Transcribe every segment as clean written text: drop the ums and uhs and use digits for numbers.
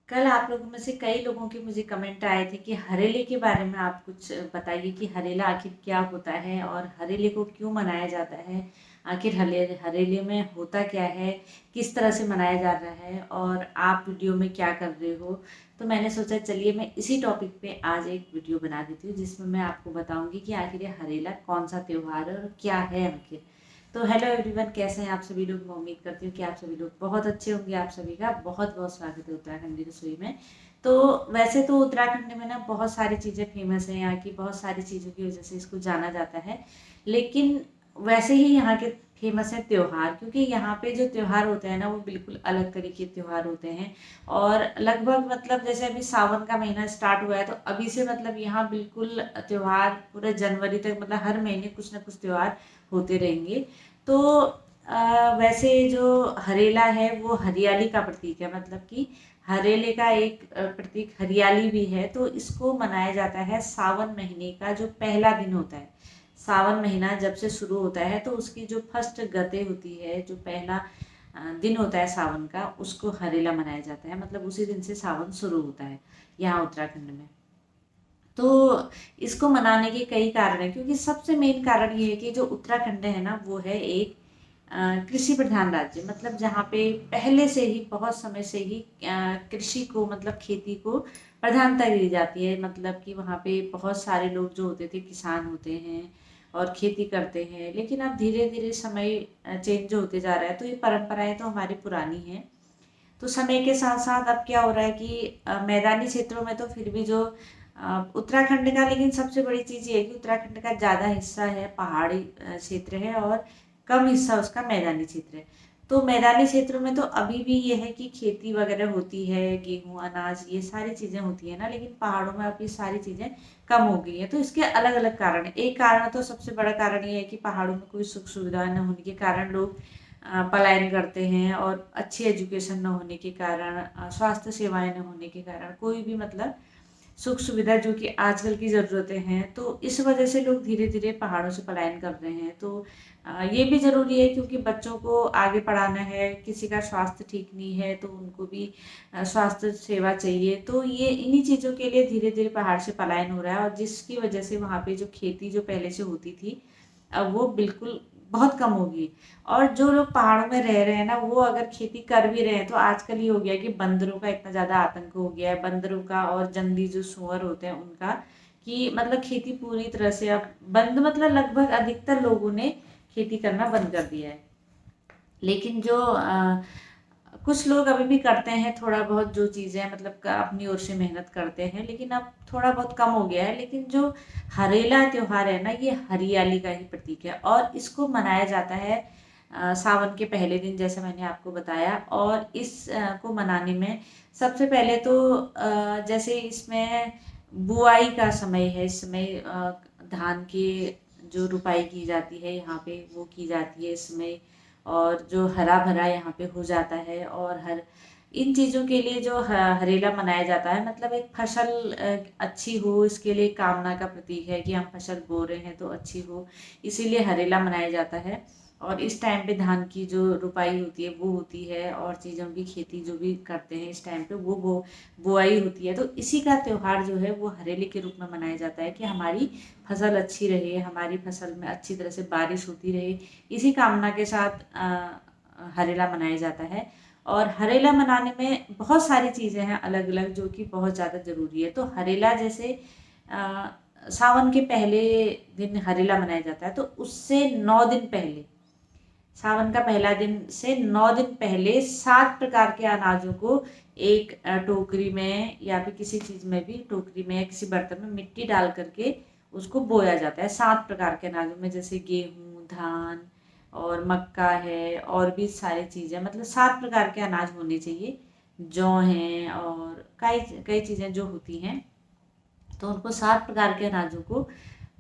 कल आप लोगों में से कई लोगों के मुझे कमेंट आए थे कि हरेले के बारे में आप कुछ बताइए कि हरेला आखिर क्या होता है और हरेले को क्यों मनाया जाता है। आखिर हरेले में होता क्या है, किस तरह से मनाया जा रहा है और आप वीडियो में क्या कर रहे हो। तो मैंने सोचा चलिए मैं इसी टॉपिक पे आज एक वीडियो बना देती हूँ जिसमें मैं आपको बताऊंगी कि आखिर ये हरेला कौन सा त्यौहार है और क्या है आखिर। तो हेलो एवरीवन, कैसे हैं आप सभी लोग। मैं उम्मीद करती हूँ कि आप सभी लोग बहुत अच्छे होंगे। आप सभी का बहुत बहुत स्वागत है उत्तराखंडी रसोई में। तो वैसे तो उत्तराखंड में ना बहुत सारी चीज़ें फेमस हैं, यहाँ की बहुत सारी चीज़ों की वजह से इसको जाना जाता है। लेकिन वैसे ही यहाँ के फेमस है त्यौहार, क्योंकि यहाँ पे जो त्यौहार होते हैं ना वो बिल्कुल अलग तरीके के त्यौहार होते हैं। और लगभग मतलब जैसे अभी सावन का महीना स्टार्ट हुआ है तो अभी से मतलब यहाँ बिल्कुल त्यौहार पूरे जनवरी तक मतलब हर महीने कुछ ना कुछ त्यौहार होते रहेंगे। तो वैसे जो हरेला है वो हरियाली का प्रतीक है, मतलब कि हरेले का एक प्रतीक हरियाली भी है। तो इसको मनाया जाता है सावन महीने का जो पहला दिन होता है। सावन महीना जब से शुरू होता है तो उसकी जो फर्स्ट गते होती है, जो पहला दिन होता है सावन का, उसको हरेला मनाया जाता है। मतलब उसी दिन से सावन शुरू होता है यहाँ उत्तराखंड में। तो इसको मनाने के कई कारण हैं, क्योंकि सबसे मेन कारण ये है कि जो उत्तराखंड है ना वो है एक कृषि प्रधान राज्य। मतलब जहाँ पे पहले से ही बहुत समय से ही कृषि को मतलब खेती को प्रधानता दी जाती है। मतलब कि वहाँ पे बहुत सारे लोग जो होते थे किसान होते हैं और खेती करते हैं। लेकिन अब धीरे धीरे समय चेंज होते जा रहा है, तो ये परंपराएं तो हमारी पुरानी हैं। तो समय के साथ साथ अब क्या हो रहा है कि मैदानी क्षेत्रों में तो फिर भी जो उत्तराखंड का, लेकिन सबसे बड़ी चीज़ ये है कि उत्तराखंड का ज़्यादा हिस्सा है पहाड़ी क्षेत्र है और कम हिस्सा उसका मैदानी क्षेत्र है। तो मैदानी क्षेत्रों में तो अभी भी ये है कि खेती वगैरह होती है, गेहूँ अनाज ये सारी चीज़ें होती है ना, लेकिन पहाड़ों में अब ये सारी चीज़ें कम हो गई है। तो इसके अलग अलग कारण है। एक कारण तो सबसे बड़ा कारण ये है कि पहाड़ों में कोई सुख सुविधा न होने के कारण लोग पलायन करते हैं, और अच्छी एजुकेशन न होने के कारण, स्वास्थ्य सेवाएं न होने के कारण, कोई भी मतलब सुख सुविधा जो कि आजकल की ज़रूरतें हैं, तो इस वजह से लोग धीरे धीरे पहाड़ों से पलायन कर रहे हैं। तो ये भी ज़रूरी है क्योंकि बच्चों को आगे पढ़ाना है, किसी का स्वास्थ्य ठीक नहीं है तो उनको भी स्वास्थ्य सेवा चाहिए। तो ये इन्हीं चीज़ों के लिए धीरे धीरे पहाड़ से पलायन हो रहा है, और जिसकी वजह से वहाँ पे जो खेती जो पहले से होती थी अब वो बिल्कुल बहुत कम होगी। और जो लोग पहाड़ों में रह रहे हैं ना वो अगर खेती कर भी रहे हैं तो आजकल ये हो गया कि बंदरों का इतना ज़्यादा आतंक हो गया है, बंदरों का और जंगली जो सुअर होते हैं उनका, कि मतलब खेती पूरी तरह से अब बंद, मतलब लगभग अधिकतर लोगों ने खेती करना बंद कर दिया है। लेकिन जो कुछ लोग अभी भी करते हैं थोड़ा बहुत, जो चीज़ें मतलब अपनी ओर से मेहनत करते हैं, लेकिन अब थोड़ा बहुत कम हो गया है। लेकिन जो हरेला त्योहार है ना ये हरियाली का ही प्रतीक है, और इसको मनाया जाता है सावन के पहले दिन, जैसे मैंने आपको बताया। और इस को मनाने में सबसे पहले तो जैसे इसमें बुआई का समय है, इस समय धान की जो रुपाई की जाती है यहाँ पे वो की जाती है इसमें। और जो हरा भरा यहाँ पे हो जाता है, और हर इन चीज़ों के लिए जो हरेला मनाया जाता है, मतलब एक फसल अच्छी हो इसके लिए कामना का प्रतीक है कि हम फसल बो रहे हैं तो अच्छी हो, इसीलिए हरेला मनाया जाता है। और इस टाइम पे धान की जो रुपाई होती है वो होती है, और चीज़ों की खेती जो भी करते हैं इस टाइम पे वो बुआई होती है। तो इसी का त्यौहार जो है वो हरेले के रूप में मनाया जाता है कि हमारी फसल अच्छी रहे, हमारी फसल में अच्छी तरह से बारिश होती रहे, इसी कामना के साथ हरेला मनाया जाता है। और हरेला मनाने में बहुत सारी चीज़ें हैं अलग अलग जो कि बहुत ज़्यादा ज़रूरी है। तो हरेला जैसे अ, सावन के पहले दिन हरेला मनाया जाता है, तो उससे 9 दिन पहले, सावन का पहला दिन से 9 दिन पहले 7 प्रकार के अनाजों को एक टोकरी में या फिर किसी चीज़ में भी, टोकरी में या किसी बर्तन में मिट्टी डाल करके उसको बोया जाता है। 7 प्रकार के अनाजों में, जैसे गेहूँ, धान और मक्का है और भी सारी चीज़ें, मतलब 7 प्रकार के अनाज होने चाहिए। जौ हैं और कई कई चीज़ें जो होती हैं, तो उनको 7 प्रकार के अनाजों को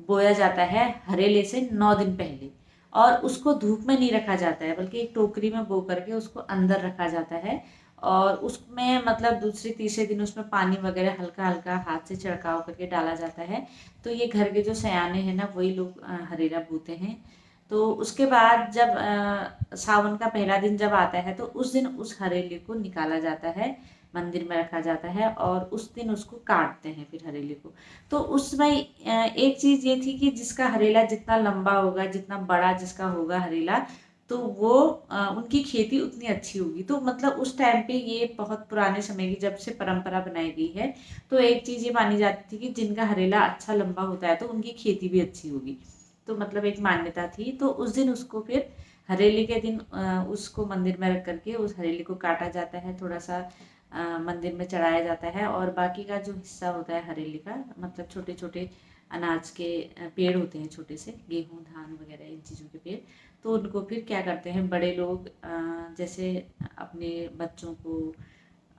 बोया जाता है हरेले से 9 दिन पहले। और उसको धूप में नहीं रखा जाता है, बल्कि एक टोकरी में बो करके उसको अंदर रखा जाता है। और उसमें मतलब दूसरे तीसरे दिन उसमें पानी वगैरह हल्का हल्का हाथ से छिड़काव करके डाला जाता है। तो ये घर के जो सयाने हैं ना वही लोग हरेला बोते हैं। तो उसके बाद जब सावन का पहला दिन जब आता है तो उस दिन उस हरेले को निकाला जाता है, मंदिर में रखा जाता है और उस दिन उसको काटते हैं फिर हरेले को। तो उसमें एक चीज़ ये थी कि जिसका हरेला जितना लंबा होगा, जितना बड़ा जिसका होगा हरेला, तो वो उनकी खेती उतनी अच्छी होगी। तो मतलब उस टाइम पे ये बहुत पुराने समय की जब से परंपरा बनाई गई है, तो एक चीज़ ये मानी जाती थी कि जिनका हरेला अच्छा लंबा होता है तो उनकी खेती भी अच्छी होगी। तो मतलब एक मान्यता थी। तो उस दिन उसको फिर हरेली के दिन उसको मंदिर में रख करके उस हरेली को काटा जाता है, थोड़ा सा मंदिर में चढ़ाया जाता है। और बाकी का जो हिस्सा होता है हरेली का, मतलब छोटे छोटे अनाज के पेड़ होते हैं, छोटे से गेहूं धान वगैरह इन चीज़ों के पेड़। तो उनको फिर क्या करते हैं बड़े लोग, जैसे अपने बच्चों को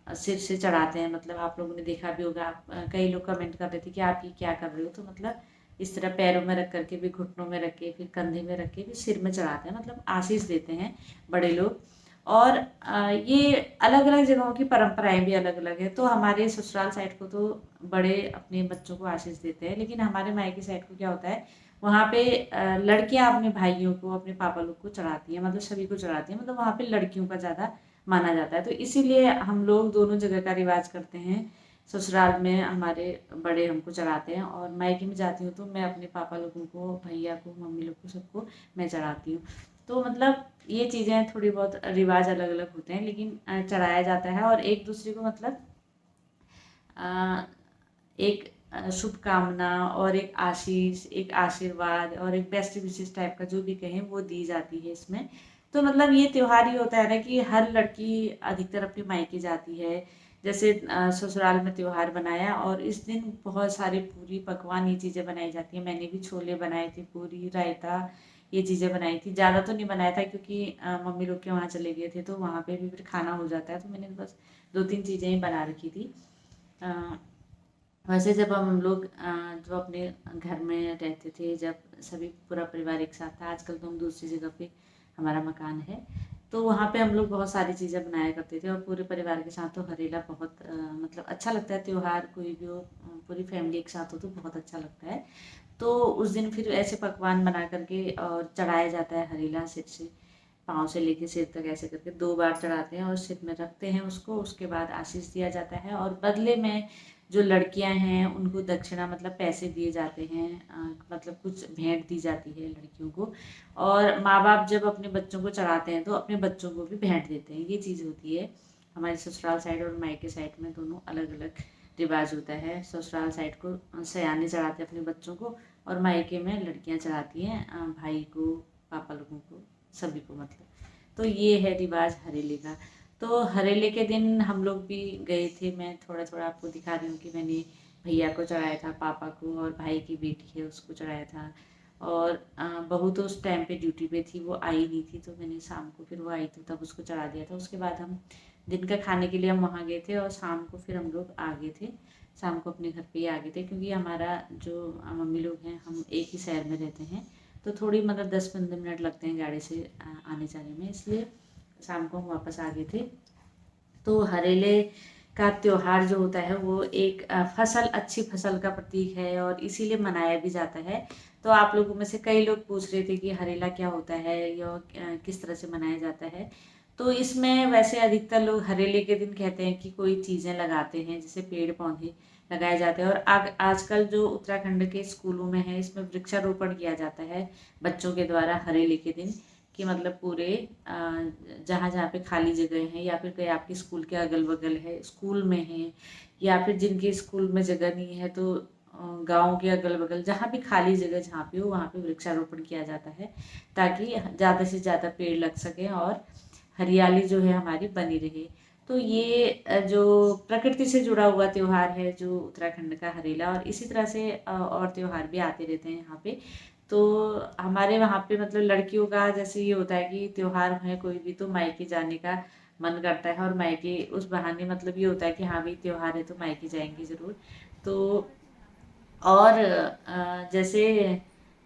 सिर से चढ़ाते हैं। मतलब आप लोगों ने देखा भी होगा, कई लोग कमेंट कर रहे थे कि आप ये क्या कर रहे हो। तो मतलब इस तरह पैरों में रख करके भी, घुटनों में रख के, फिर कंधे में रख के भी सिर में चढ़ाते हैं, मतलब आशीष देते हैं बड़े लोग। और ये अलग अलग जगहों की परंपराएं भी अलग अलग है। तो हमारे ससुराल साइड को तो बड़े अपने बच्चों को आशीष देते हैं, लेकिन हमारे मायके साइड को क्या होता है, वहाँ पे लड़कियां अपने भाइयों को, अपने पापा लोग को चढ़ाती हैं, मतलब सभी को चढ़ाती हैं। मतलब वहाँ पे लड़कियों का ज़्यादा माना जाता है। तो इसीलिए हम लोग दोनों जगह का रिवाज करते हैं। ससुराल में हमारे बड़े हमको चढ़ाते हैं और मायके में जाती हूँ तो मैं अपने पापा लोगों को, भैया को, मम्मी लोग को, सबको मैं चढ़ाती हूँ। तो मतलब ये चीज़ें थोड़ी बहुत रिवाज अलग अलग होते हैं, लेकिन चढ़ाया जाता है। और एक दूसरे को मतलब एक शुभकामना और एक आशीष, एक आशीर्वाद और एक बेस्ट विशेष टाइप का जो भी कहें वो दी जाती है इसमें। तो मतलब ये त्योहार ही होता है ना कि हर लड़की अधिकतर अपने मायके जाती है। जैसे ससुराल में त्योहार बनाया और इस दिन बहुत सारे पूरी पकवान ये चीज़ें बनाई जाती हैं। मैंने भी छोले बनाए थे, पूरी रायता, ये चीज़ें बनाई थी। ज़्यादा तो नहीं बनाया था क्योंकि मम्मी लोग के वहाँ चले गए थे, तो वहाँ पे भी फिर खाना हो जाता है। तो मैंने बस 2-3 चीज़ें ही बना रखी थी। वैसे जब हम लोग जो अपने घर में रहते थे, जब सभी पूरा परिवार एक साथ था, आजकल तो हम दूसरी जगह पे हमारा मकान है, तो वहाँ पे हम लोग बहुत सारी चीज़ें बनाया करते थे और पूरे परिवार के साथ। तो हरेला बहुत मतलब अच्छा लगता है त्योहार, कोई भी हो, पूरी फैमिली एक साथ हो तो बहुत अच्छा लगता है। तो उस दिन फिर ऐसे पकवान बना करके और चढ़ाया जाता है हरेला, सिर से, पाँव से लेके सिर तक ऐसे करके 2 बार चढ़ाते हैं और सिर में रखते हैं उसको। उसके बाद आशीष दिया जाता है और बदले में जो लड़कियां हैं उनको दक्षिणा, मतलब पैसे दिए जाते हैं, मतलब कुछ भेंट दी जाती है लड़कियों को। और माँ बाप जब अपने बच्चों को चढ़ाते हैं तो अपने बच्चों को भी भेंट देते हैं। ये चीज़ होती है हमारे ससुराल साइड और मायके साइड में, दोनों अलग अलग रिवाज होता है। ससुराल साइड को सयाने चढ़ाते हैं अपने बच्चों को और मायके में लड़कियां चढ़ाती हैं भाई को, पापा लोगों को, सभी को मतलब। तो ये है रिवाज हरेले का। तो हरेले के दिन हम लोग भी गए थे। मैं थोड़ा थोड़ा आपको दिखा रही हूँ कि मैंने भैया को चढ़ाया था, पापा को, और भाई की बेटी है उसको चढ़ाया था। और बहू तो उस टाइम पे ड्यूटी पे थी, वो आई नहीं थी, तो मैंने शाम को, फिर वो आई थी तब उसको चढ़ा दिया था। उसके बाद हम दिन का खाने के लिए हम वहाँ गए थे और शाम को फिर हम लोग आ गए थे। शाम को अपने घर पे ही आ गए थे क्योंकि हमारा जो मम्मी लोग हैं, हम एक ही शहर में रहते हैं, तो थोड़ी मतलब 10-15 मिनट लगते हैं गाड़ी से आने जाने में, इसलिए शाम को हम वापस आ गए थे। तो हरेले का त्योहार जो होता है वो एक फसल, अच्छी फसल का प्रतीक है और इसीलिए मनाया भी जाता है। तो आप लोगों में से कई लोग पूछ रहे थे कि हरेला क्या होता है या किस तरह से मनाया जाता है। तो इसमें वैसे अधिकतर लोग हरेले के दिन कहते हैं कि कोई चीज़ें लगाते हैं, जैसे पेड़ पौधे लगाए जाते हैं। और आजकल जो उत्तराखंड के स्कूलों में है, इसमें वृक्षारोपण किया जाता है बच्चों के द्वारा हरेले के दिन। कि मतलब पूरे जहाँ जहाँ पे खाली जगह है या फिर कहीं आपके स्कूल के अगल बगल है, स्कूल में है, या फिर जिनके स्कूल में जगह नहीं है तो गांव के अगल बगल जहाँ भी खाली जगह जहाँ पे हो वहाँ पे वृक्षारोपण किया जाता है, ताकि ज़्यादा से ज़्यादा पेड़ लग सकें और हरियाली जो है हमारी बनी रहे। तो ये जो प्रकृति से जुड़ा हुआ त्योहार है जो उत्तराखंड का हरेला, और इसी तरह से और त्योहार भी आते रहते हैं यहाँ पे। तो हमारे वहाँ पे मतलब लड़कियों का जैसे ये होता है कि त्योहार है कोई भी तो मायके जाने का मन करता है, और मायके उस बहाने मतलब ये होता है कि हाँ भाई त्योहार है तो मायके जाएंगे ज़रूर। तो और जैसे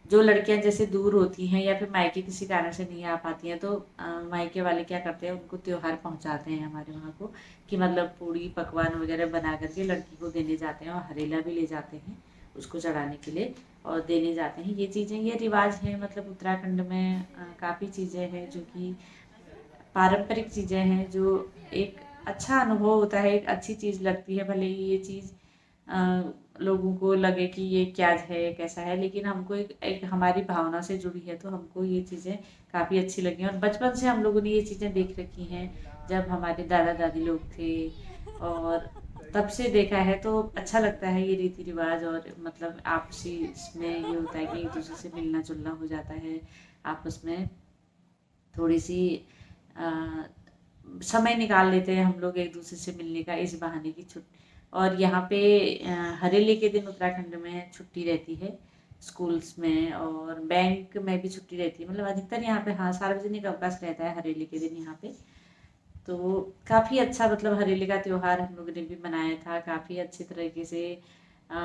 जो लड़कियां जैसे दूर होती हैं या फिर मायके किसी कारण से नहीं आ पाती हैं, तो मायके वाले क्या करते हैं, उनको त्योहार पहुंचाते हैं हमारे वहाँ को, कि मतलब पूड़ी पकवान वगैरह बना करके लड़की को देने जाते हैं और हरेला भी ले जाते हैं उसको चढ़ाने के लिए और देने जाते हैं। ये चीज़ें, ये रिवाज है। मतलब उत्तराखंड में काफ़ी चीज़ें हैं जो कि पारंपरिक चीज़ें हैं, जो एक अच्छा अनुभव होता है, एक अच्छी चीज़ लगती है। भले ही ये चीज़ लोगों को लगे कि ये क्या है, कैसा है, लेकिन हमको एक हमारी भावना से जुड़ी है, तो हमको ये चीज़ें काफ़ी अच्छी लगी और बचपन से हम लोगों ने ये चीज़ें देख रखी हैं जब हमारे दादा दादी लोग थे, और तब से देखा है तो अच्छा लगता है ये रीति रिवाज। और मतलब आपसी इसमें ये होता है कि एक दूसरे से मिलना जुलना हो जाता है, आपस में थोड़ी सी अ, समय निकाल लेते हैं हम लोग एक दूसरे से मिलने का इस बहाने की छुट्टी। और यहाँ पे हरेली के दिन उत्तराखंड में छुट्टी रहती है स्कूल्स में, और बैंक में भी छुट्टी रहती है। मतलब अधिकतर यहाँ पे हाँ सार्वजनिक अवकाश रहता है हरेली के दिन यहाँ पे। तो काफ़ी अच्छा मतलब हरेली का त्योहार हम लोगों ने भी मनाया था काफ़ी अच्छी तरीके से। अ,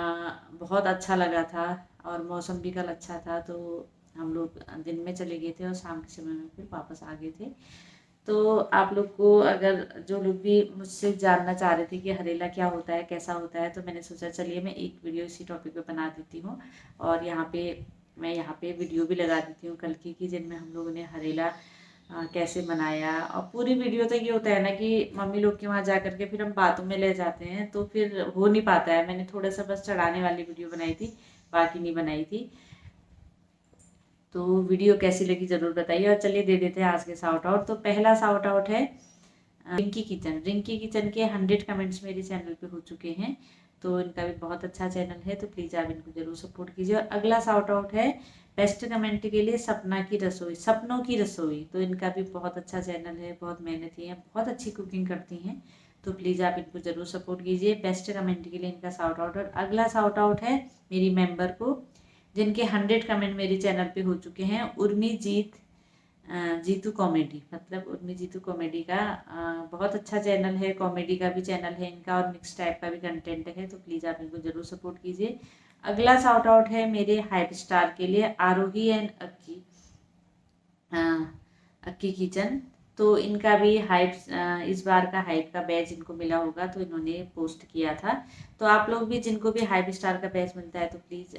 बहुत अच्छा लगा था, और मौसम भी कल अच्छा था, तो हम लोग दिन में चले गए थे और शाम के समय में फिर वापस आ गए थे। तो आप लोग को अगर जो लोग भी मुझसे जानना चाह रहे थे कि हरेला क्या होता है, कैसा होता है, तो मैंने सोचा चलिए मैं एक वीडियो इसी टॉपिक पे बना देती हूँ। और मैं यहाँ पे वीडियो भी लगा देती हूँ कल की, जिनमें हम लोगों ने हरेला कैसे मनाया। और पूरी वीडियो तो ये होता है ना कि मम्मी लोग के वहाँ जा करके फिर हम बातों में ले जाते हैं, तो फिर हो नहीं पाता है। मैंने थोड़ा सा बस चढ़ाने वाली वीडियो बनाई थी, बाकी नहीं बनाई थी। तो वीडियो कैसी लगी ज़रूर बताइए। और चलिए दे देते हैं आज के साउट आउट। तो पहला साउट आउट है रिंकी किचन के 100 कमेंट्स मेरे चैनल पे हो चुके हैं, तो इनका भी बहुत अच्छा चैनल है, तो प्लीज़ आप इनको जरूर सपोर्ट कीजिए। और अगला साउट आउट है बेस्ट कमेंट के लिए सपनों की रसोई, तो इनका भी बहुत अच्छा चैनल है, बहुत मेहनती है, बहुत अच्छी कुकिंग करती हैं, तो प्लीज़ आप इनको जरूर सपोर्ट कीजिए। बेस्ट कमेंट के लिए इनका साउट आउट। और अगला साउट आउट है मेरी मेंबर को, जिनके 100 कमेंट मेरे चैनल पे हो चुके हैं, जीतू कॉमेडी। मतलब उर्मी जीतू कॉमेडी का बहुत अच्छा चैनल है, कॉमेडी का भी चैनल है इनका, और मिक्स टाइप का भी कंटेंट है, तो प्लीज़ आप इनको जरूर सपोर्ट कीजिए। अगला साउट आउट है मेरे हाइप स्टार के लिए, आरोही एंड अक्की किचन। तो इनका भी इस बार का हाइप का बैच इनको मिला होगा, तो इन्होंने पोस्ट किया था। तो आप लोग भी जिनको भी हाइप स्टार का बैच मिलता है तो प्लीज़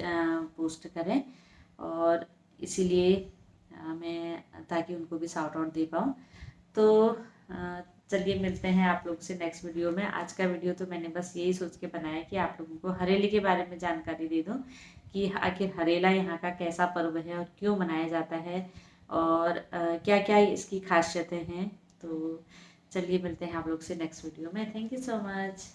पोस्ट करें, और इसीलिए मैं ताकि उनको भी साउट आउट दे पाऊँ। तो चलिए मिलते हैं आप लोग से नेक्स्ट वीडियो में। आज का वीडियो तो मैंने बस यही सोच के बनाया कि आप लोगों को हरेली के बारे में जानकारी दे दूँ कि आखिर हरेला यहाँ का कैसा पर्व है और क्यों मनाया जाता है, और क्या क्या इसकी खासियतें हैं। तो चलिए मिलते हैं आप लोग से नेक्स्ट वीडियो में। Thank you so much.